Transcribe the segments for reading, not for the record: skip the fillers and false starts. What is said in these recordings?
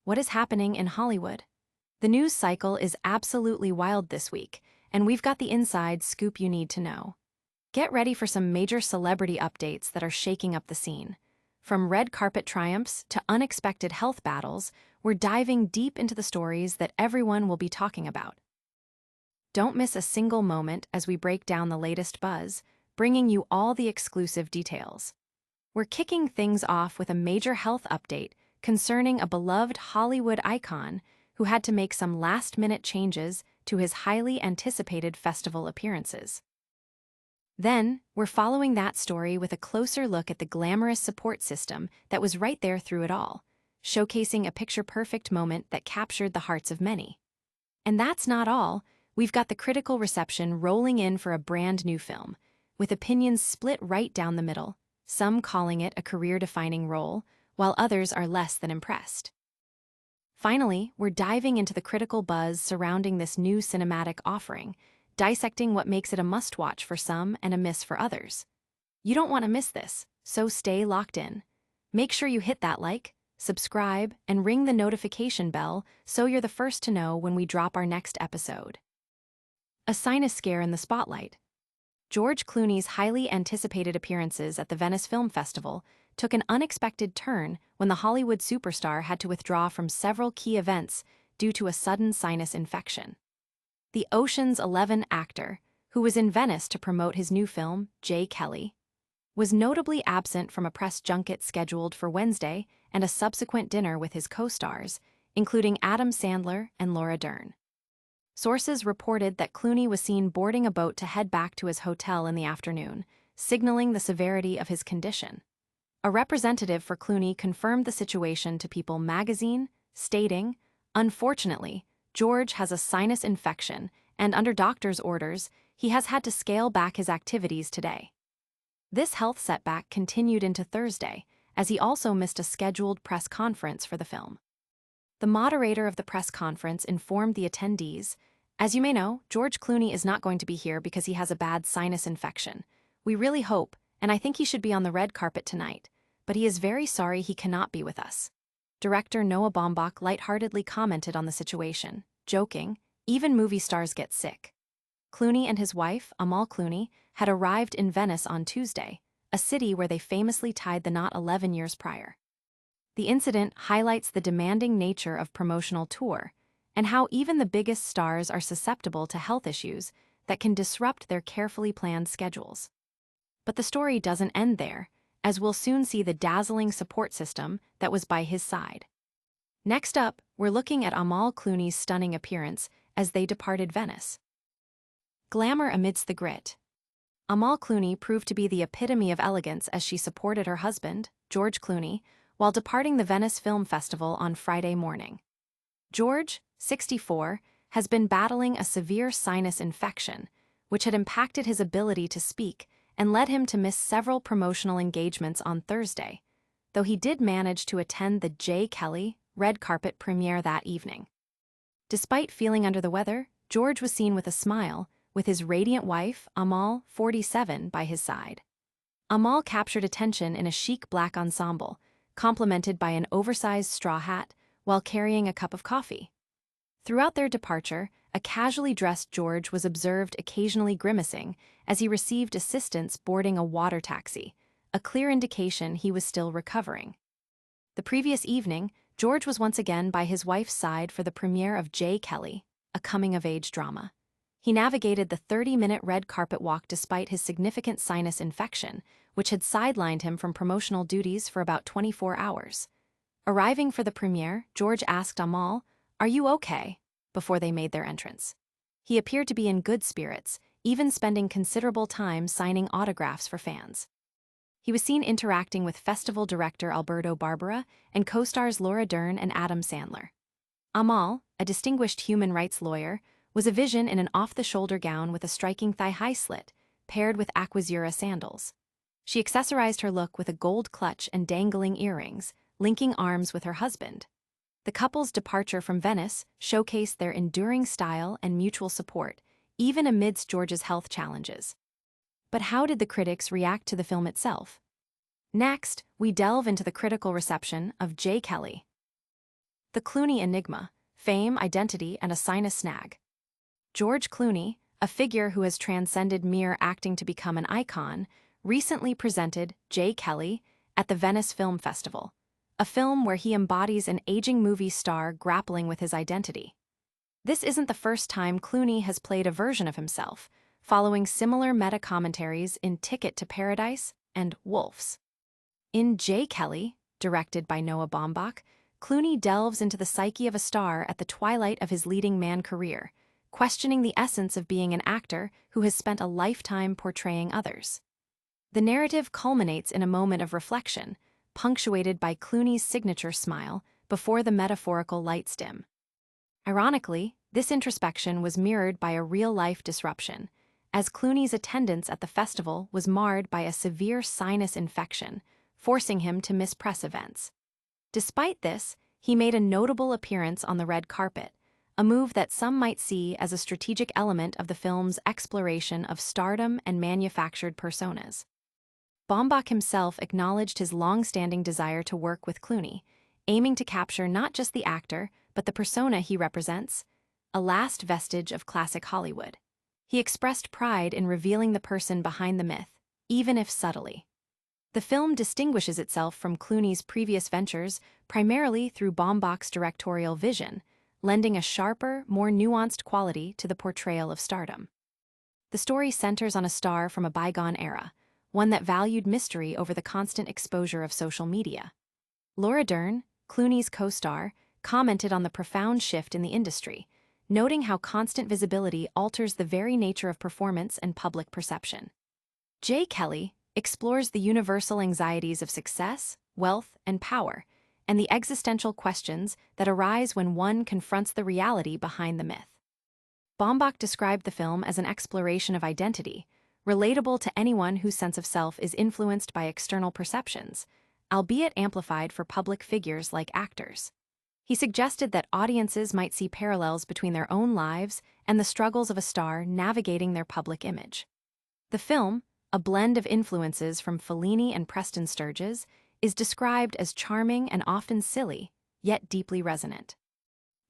What is happening in Hollywood? The news cycle is absolutely wild this week, and we've got the inside scoop you need to know. Get ready for some major celebrity updates that are shaking up the scene. From red carpet triumphs to unexpected health battles, we're diving deep into the stories that everyone will be talking about. Don't miss a single moment as we break down the latest buzz, bringing you all the exclusive details. We're kicking things off with a major health update concerning a beloved Hollywood icon who had to make some last-minute changes to his highly anticipated festival appearances. Then, we're following that story with a closer look at the glamorous support system that was right there through it all, showcasing a picture-perfect moment that captured the hearts of many. And that's not all. We've got the critical reception rolling in for a brand new film, with opinions split right down the middle, some calling it a career-defining role, while others are less than impressed. Finally, we're diving into the critical buzz surrounding this new cinematic offering, dissecting what makes it a must-watch for some and a miss for others. You don't want to miss this, so stay locked in. Make sure you hit that like, subscribe, and ring the notification bell so you're the first to know when we drop our next episode. A sinus scare in the spotlight. George Clooney's highly anticipated appearances at the Venice Film Festival took an unexpected turn when the Hollywood superstar had to withdraw from several key events due to a sudden sinus infection. The Ocean's 11 actor, who was in Venice to promote his new film, J. Kelly, was notably absent from a press junket scheduled for Wednesday and a subsequent dinner with his co-stars, including Adam Sandler and Laura Dern. Sources reported that Clooney was seen boarding a boat to head back to his hotel in the afternoon, signaling the severity of his condition. A representative for Clooney confirmed the situation to People magazine, stating, "Unfortunately, George has a sinus infection, and under doctor's orders, he has had to scale back his activities today." This health setback continued into Thursday, as he also missed a scheduled press conference for the film. The moderator of the press conference informed the attendees, "As you may know, George Clooney is not going to be here because he has a bad sinus infection. We really hope, and I think he should be on the red carpet tonight, but he is very sorry he cannot be with us." Director Noah Baumbach lightheartedly commented on the situation, joking, "Even movie stars get sick." Clooney and his wife, Amal Clooney, had arrived in Venice on Tuesday, a city where they famously tied the knot 11 years prior. The incident highlights the demanding nature of promotional tour and how even the biggest stars are susceptible to health issues that can disrupt their carefully planned schedules. But the story doesn't end there, as we'll soon see the dazzling support system that was by his side. Next up, we're looking at Amal Clooney's stunning appearance as they departed Venice. Glamour amidst the grit. Amal Clooney proved to be the epitome of elegance as she supported her husband, George Clooney, while departing the Venice Film Festival on Friday morning. George, 64, has been battling a severe sinus infection, which had impacted his ability to speak and led him to miss several promotional engagements on Thursday, though he did manage to attend the J. Kelly red carpet premiere that evening. Despite feeling under the weather, George was seen with a smile, with his radiant wife, Amal, 47, by his side. Amal captured attention in a chic black ensemble, complemented by an oversized straw hat, while carrying a cup of coffee. Throughout their departure, a casually dressed George was observed occasionally grimacing as he received assistance boarding a water taxi, a clear indication he was still recovering. The previous evening, George was once again by his wife's side for the premiere of J. Kelly, a coming-of-age drama. He navigated the 30-minute red carpet walk despite his significant sinus infection, which had sidelined him from promotional duties for about 24 hours. Arriving for the premiere, George asked Amal, "Are you okay?" before they made their entrance. He appeared to be in good spirits, even spending considerable time signing autographs for fans. He was seen interacting with festival director Alberto Barbera and co-stars Laura Dern and Adam Sandler. Amal, a distinguished human rights lawyer, was a vision in an off-the-shoulder gown with a striking thigh-high slit, paired with aquazura sandals. She accessorized her look with a gold clutch and dangling earrings, linking arms with her husband. The couple's departure from Venice showcased their enduring style and mutual support, even amidst George's health challenges. But how did the critics react to the film itself? Next, we delve into the critical reception of J. Kelly. The Clooney Enigma: Fame, Identity, and a Sinus Snag. George Clooney, a figure who has transcended mere acting to become an icon, recently presented J. Kelly at the Venice Film Festival, a film where he embodies an aging movie star grappling with his identity. This isn't the first time Clooney has played a version of himself, following similar meta-commentaries in Ticket to Paradise and Wolves. In J. Kelly, directed by Noah Baumbach, Clooney delves into the psyche of a star at the twilight of his leading man career, questioning the essence of being an actor who has spent a lifetime portraying others. The narrative culminates in a moment of reflection, punctuated by Clooney's signature smile before the metaphorical lights dim. Ironically, this introspection was mirrored by a real-life disruption, as Clooney's attendance at the festival was marred by a severe sinus infection, forcing him to miss press events. Despite this, he made a notable appearance on the red carpet, a move that some might see as a strategic element of the film's exploration of stardom and manufactured personas. Baumbach himself acknowledged his long-standing desire to work with Clooney, aiming to capture not just the actor, but the persona he represents, a last vestige of classic Hollywood. He expressed pride in revealing the person behind the myth, even if subtly. The film distinguishes itself from Clooney's previous ventures primarily through Baumbach's directorial vision, lending a sharper, more nuanced quality to the portrayal of stardom. The story centers on a star from a bygone era, one that valued mystery over the constant exposure of social media. Laura Dern, Clooney's co-star, commented on the profound shift in the industry, noting how constant visibility alters the very nature of performance and public perception. J. Kelly explores the universal anxieties of success, wealth, and power, and the existential questions that arise when one confronts the reality behind the myth. Baumbach described the film as an exploration of identity, relatable to anyone whose sense of self is influenced by external perceptions, albeit amplified for public figures like actors. He suggested that audiences might see parallels between their own lives and the struggles of a star navigating their public image. The film, a blend of influences from Fellini and Preston Sturges, is described as charming and often silly, yet deeply resonant.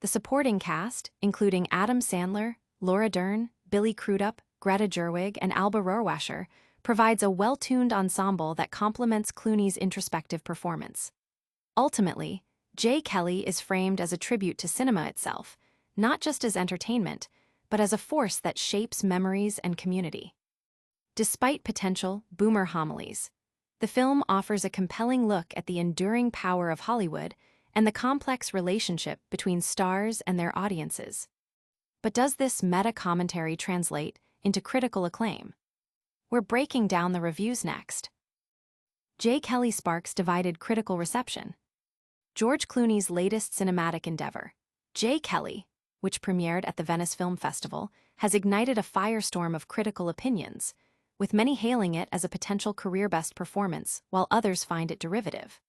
The supporting cast, including Adam Sandler, Laura Dern, Billy Crudup, Greta Gerwig, and Alba Rohrwacher, provides a well-tuned ensemble that complements Clooney's introspective performance. Ultimately, J. Kelly is framed as a tribute to cinema itself, not just as entertainment, but as a force that shapes memories and community. Despite potential boomer homilies, the film offers a compelling look at the enduring power of Hollywood and the complex relationship between stars and their audiences. But does this meta-commentary translate into critical acclaim? We're breaking down the reviews next. J. Kelly sparks divided critical reception. George Clooney's latest cinematic endeavor, J. Kelly, which premiered at the Venice Film Festival, has ignited a firestorm of critical opinions, with many hailing it as a potential career-best performance, while others find it derivative.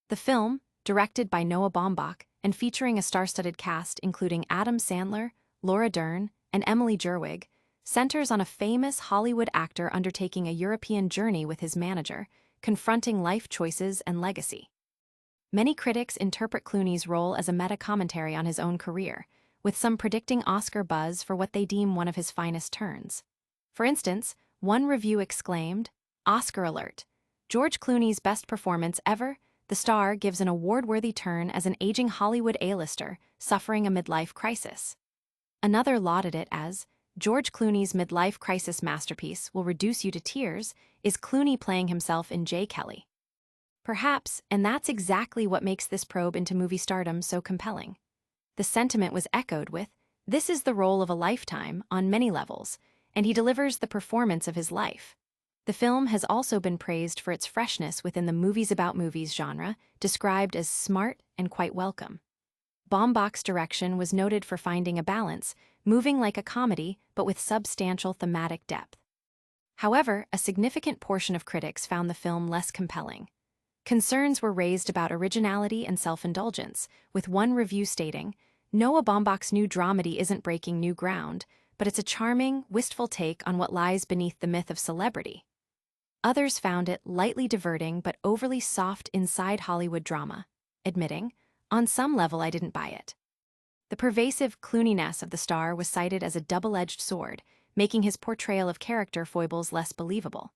The film, directed by Noah Baumbach and featuring a star-studded cast including Adam Sandler, Laura Dern, and Emily Gerwig, centers on a famous Hollywood actor undertaking a European journey with his manager, confronting life choices and legacy. Many critics interpret Clooney's role as a meta-commentary on his own career, with some predicting Oscar buzz for what they deem one of his finest turns. For instance, one review exclaimed, "Oscar alert! George Clooney's best performance ever, the star gives an award-worthy turn as an aging Hollywood A-lister suffering a midlife crisis." Another lauded it as, "George Clooney's midlife crisis masterpiece will reduce you to tears, is Clooney playing himself in J. Kelly." Perhaps, and that's exactly what makes this probe into movie stardom so compelling. The sentiment was echoed with, "This is the role of a lifetime on many levels, and he delivers the performance of his life." The film has also been praised for its freshness within the movies about movies genre, described as smart and quite welcome. Baumbach's direction was noted for finding a balance, moving like a comedy but with substantial thematic depth. However, a significant portion of critics found the film less compelling. Concerns were raised about originality and self-indulgence, with one review stating, "Noah Baumbach's new dramedy isn't breaking new ground, but it's a charming, wistful take on what lies beneath the myth of celebrity." Others found it lightly diverting but overly soft inside Hollywood drama, admitting, On some level, I didn't buy it. The pervasive Clooney-ness of the star was cited as a double-edged sword, making his portrayal of character foibles less believable.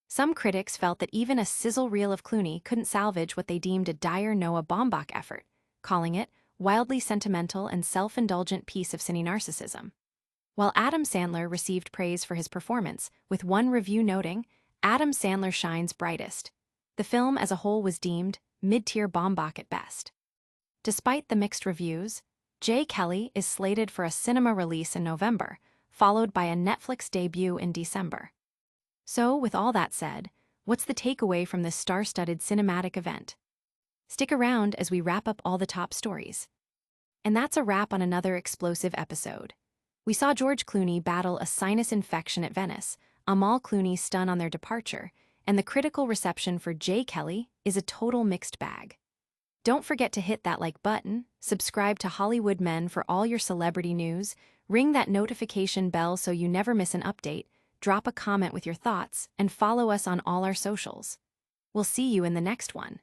Some critics felt that even a sizzle reel of Clooney couldn't salvage what they deemed a dire Noah Baumbach effort, calling it wildly sentimental and self-indulgent piece of cine narcissism. While Adam Sandler received praise for his performance, with one review noting, Adam Sandler shines brightest. The film as a whole was deemed mid-tier Baumbach at best. Despite the mixed reviews, J. Kelly is slated for a cinema release in November, followed by a Netflix debut in December. So, with all that said, what's the takeaway from this star-studded cinematic event? Stick around as we wrap up all the top stories. And that's a wrap on another explosive episode. We saw George Clooney battle a sinus infection at Venice, Amal Clooney stun on their departure, and the critical reception for J. Kelly is a total mixed bag. Don't forget to hit that like button, subscribe to Hollywood Men for all your celebrity news, ring that notification bell so you never miss an update, drop a comment with your thoughts, and follow us on all our socials. We'll see you in the next one.